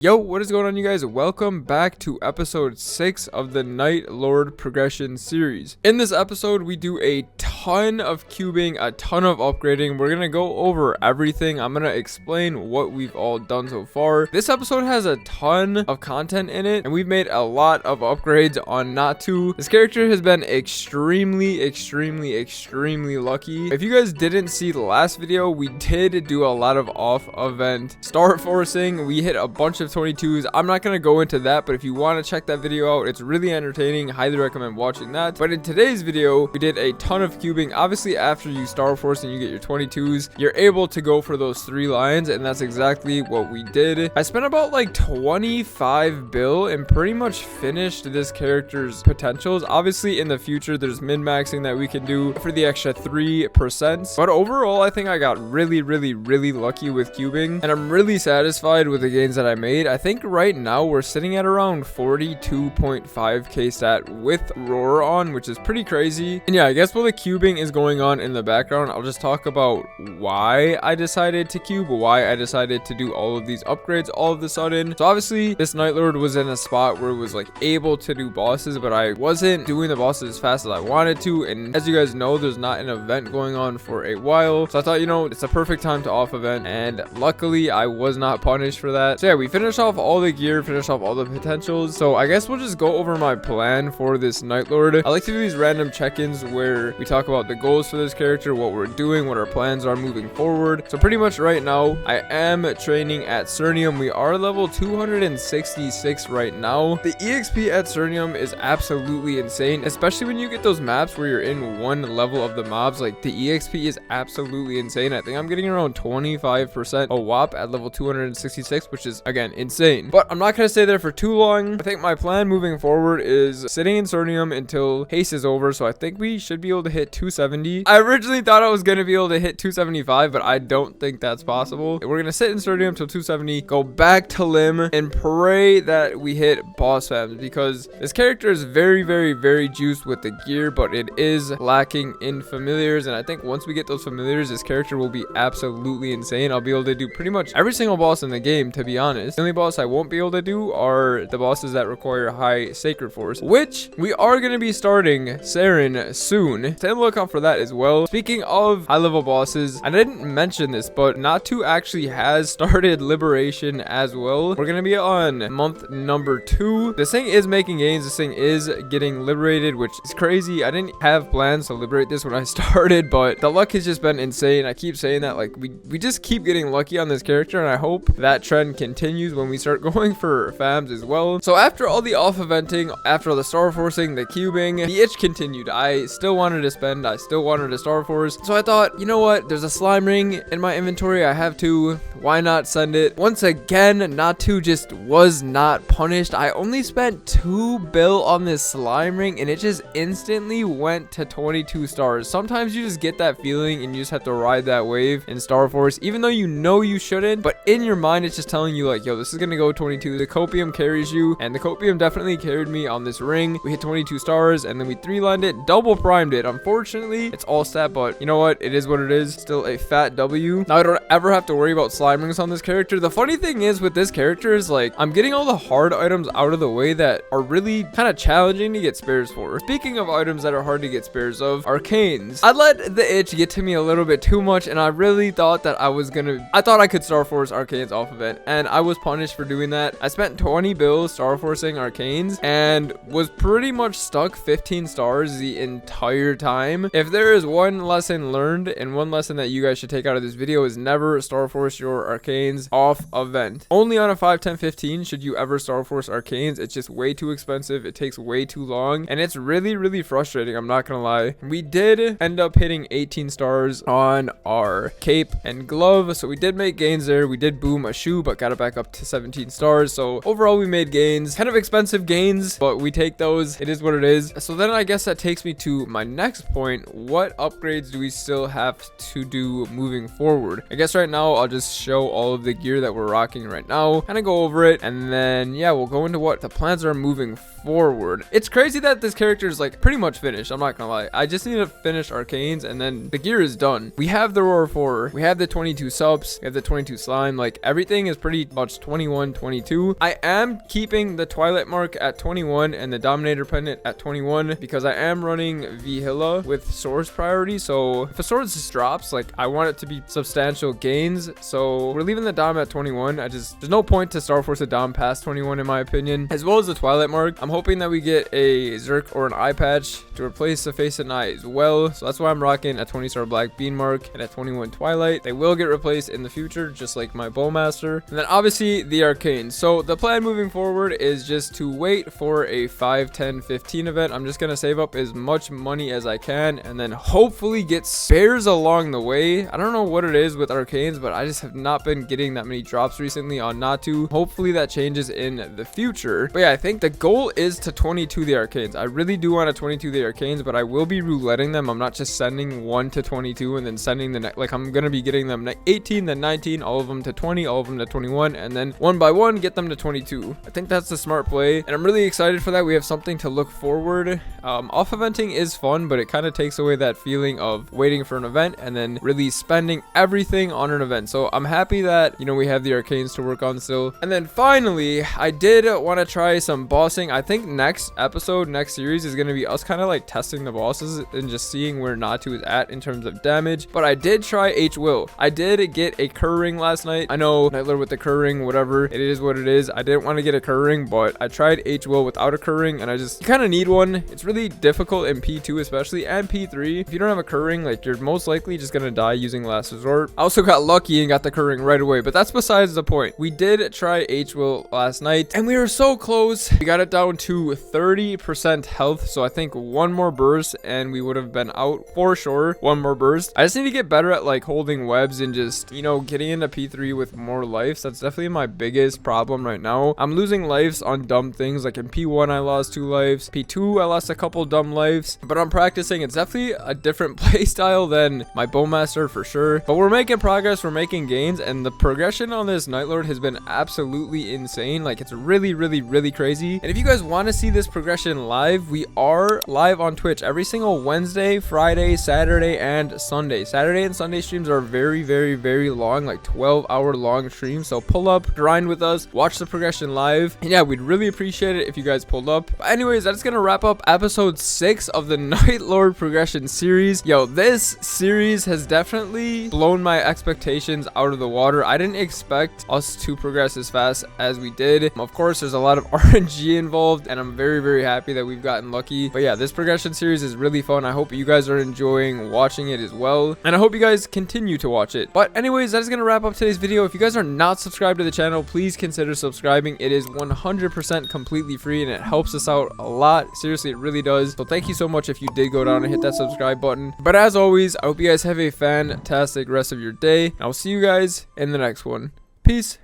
Yo, what is going on, you guys? Welcome back to episode 6 of the Night Lord progression series. In this episode, we do a ton of cubing, a ton of upgrading. We're gonna go over everything. I'm gonna explain what we've all done so far. This episode has a ton of content in it, and we've made a lot of upgrades on Natu. This character has been extremely lucky. If you guys didn't see the last video, we did do a lot of off-event Starforcing. We hit a bunch of 22s. I'm not going to go into that, but if you want to check that video out, it's really entertaining. Highly recommend watching that. But in today's video, we did a ton of cubing. Obviously, after you Starforce and you get your 22s, you're able to go for those 3 lines, and that's exactly what we did. I spent about like 25 bill and pretty much finished this character's potentials. Obviously, in the future, there's min-maxing that we can do for the extra 3%. But overall, I think I got really lucky with cubing, and I'm really satisfied with the gains that I made. I think right now we're sitting at around 42.5k stat with roar on, which is pretty crazy. And yeah, I guess while the cubing is going on in the background, I'll just talk about why I decided to cube, why I decided to do all of these upgrades all of a sudden. So obviously this Night Lord was in a spot where it was like able to do bosses, but I wasn't doing the bosses as fast as I wanted to. And as you guys know, there's not an event going on for a while, so I thought, you know, it's a perfect time to off event, and luckily I was not punished for that. So yeah, we finished off all the gear, finish off all the potentials. So I guess we'll just go over my plan for this Night Lord. I like to do these random check-ins where we talk about the goals for this character, what we're doing, what our plans are moving forward. So pretty much right now, I am training at Cernium. We are level 266 right now. The EXP at Cernium is absolutely insane, especially when you get those maps where you're in one level of the mobs. Like, the EXP is absolutely insane. I think I'm getting around 25% a whop at level 266, which is, again, insane. But I'm not going to stay there for too long. I think my plan moving forward is sitting in Cernium until haste is over, so I think we should be able to hit 270. I originally thought I was going to be able to hit 275, but I don't think that's possible. We're going to sit in Cernium until 270, go back to Lim, and pray that we hit boss fams, because this character is very juiced with the gear, but it is lacking in familiars, and I think once we get those familiars, this character will be absolutely insane. I'll be able to do pretty much every single boss in the game, to be honest. The only boss I won't be able to do are the bosses that require high sacred force, which we are going to be starting Saren soon. Stay on the lookout for that as well. Speaking of high level bosses, I didn't mention this, but Natu actually has started liberation as well. We're going to be on month number 2. This thing is making gains. This thing is getting liberated, which is crazy. I didn't have plans to liberate this when I started, but the luck has just been insane. I keep saying that, like, we just keep getting lucky on this character, and I hope that trend continues when we start going for fams as well. So after all the off eventing, after all the Starforcing, the cubing, the itch continued. I still wanted to spend, I still wanted to Starforce, so I thought, you know what, there's a slime ring in my inventory, I have to, why not send it? Once again, Natu just was not punished. I only spent 2 bill on this slime ring, and it just instantly went to 22 stars. Sometimes you just get that feeling and you just have to ride that wave in Starforce, even though you know you shouldn't, but in your mind it's just telling you like, yo, this is gonna go 22. The copium carries you, and the copium definitely carried me on this ring. We hit 22 stars, and then we 3-lined it, double primed it. Unfortunately, it's all stat, but you know what, it is what it is. Still a fat W. Now I don't ever have to worry about slime rings on this character. The funny thing is with this character is, like, I'm getting all the hard items out of the way that are really kind of challenging to get spares for. Speaking of items that are hard to get spares of, arcanes. I let the itch get to me a little bit too much, and I really thought that I thought I could Starforce arcanes off of it, and I was punished for doing that. I spent 20 bills Starforcing arcanes and was pretty much stuck 15 stars the entire time. If there is one lesson learned, and one lesson that you guys should take out of this video, is never Starforce your arcanes off event. Only on a 5, 10, 15 should you ever Starforce arcanes. It's just way too expensive, it takes way too long, and it's really frustrating, I'm not gonna lie. We did end up hitting 18 stars on our cape and glove, so we did make gains there. We did boom a shoe, but got it back up to 17 stars. So overall we made gains, kind of expensive gains, but we take those. It is what it is. So then I guess that takes me to my next point. What upgrades do we still have to do moving forward? I guess right now I'll just show all of the gear that we're rocking right now, kind of go over it, and then yeah, we'll go into what the plans are moving forward. It's crazy that this character is like pretty much finished, I'm not gonna lie. I just need to finish arcanes and then the gear is done. We have the roar 4, we have the 22 subs, we have the 22 slime, like everything is pretty much 21, 22. I am keeping the Twilight mark at 21 and the Dominator pendant at 21 because I am running Vihilla with Swords priority. So if a Swords just drops, like, I want it to be substantial gains. So we're leaving the Dom at 21. There's no point to Starforce a Dom past 21 in my opinion, as well as the Twilight mark. I'm hoping that we get a Zerk or an eye patch to replace the face and eye as well. So that's why I'm rocking a 20 star black bean mark and a 21 Twilight. They will get replaced in the future, just like my Bowmaster. And then obviously the Arcane. So the plan moving forward is just to wait for a 5, 10, 15 event. I'm just going to save up as much money as I can and then hopefully get spares along the way. I don't know what it is with Arcanes, but I just have not been getting that many drops recently on Natu. Hopefully that changes in the future. But yeah, I think the goal is to 22 the Arcanes. I really do want to 22 the Arcanes, but I will be rouletting them. I'm not just sending 1 to 22 and then sending the next. Like, I'm going to be getting them 18, then 19, all of them to 20, all of them to 21, and then one by one get them to 22. I think that's the smart play, and I'm really excited for that. We have something to look forward. Off eventing is fun, but it kind of takes away that feeling of waiting for an event and then really spending everything on an event. So I'm happy that, you know, we have the Arcanes to work on still. And then finally, I did want to try some bossing. I think next episode, next series is going to be us kind of like testing the bosses and just seeing where Natu is at in terms of damage. But I did try H-Will. I did get a Cur Ring last night. I know Nightlord with the Cur Ring, whatever, it is what it is. I didn't want to get a Cur Ring, but I tried H-Will without a Cur Ring, and I just kind of need one. It's really difficult in P2 especially, and P3. If you don't have a Cur Ring, like, you're most likely just gonna die using Last Resort. I also got lucky and got the Cur Ring right away, but that's besides the point. We did try H-Will last night, and we were so close. We got it down to 30% health, so I think one more burst and we would have been out for sure. One more burst. I just need to get better at like holding webs and just, you know, getting into P3 with more lives. That's definitely my biggest problem right now. I'm losing lives on dumb things. Like in P1 I lost 2 lives, P2 I lost a couple dumb lives, but I'm practicing. It's definitely a different play style than my Bowmaster for sure, but we're making progress, we're making gains, and the progression on this Nightlord has been absolutely insane. Like, it's really crazy. And if you guys want to see this progression live, we are live on Twitch every single Wednesday, Friday, Saturday, and Sunday. Saturday and Sunday streams are very long, like 12-hour long streams. So pull up, grind with us, watch the progression live, and yeah, we'd really appreciate it if you guys pulled up. But anyways, that's gonna wrap up episode 6 of the Nightlord progression series. Yo, this series has definitely blown my expectations out of the water. I didn't expect us to progress as fast as we did. Of course, there's a lot of RNG involved, and I'm very happy that we've gotten lucky. But yeah, this progression series is really fun. I hope you guys are enjoying watching it as well, and I hope you guys continue to watch it. But anyways, that is gonna wrap up today's video. If you guys are not subscribed to the channel, please consider subscribing. It is 100% completely free, and it helps us out a lot. Seriously, it really does. So thank you so much if you did go down and hit that subscribe button. But as always, I hope you guys have a fantastic rest of your day. I'll see you guys in the next one. Peace.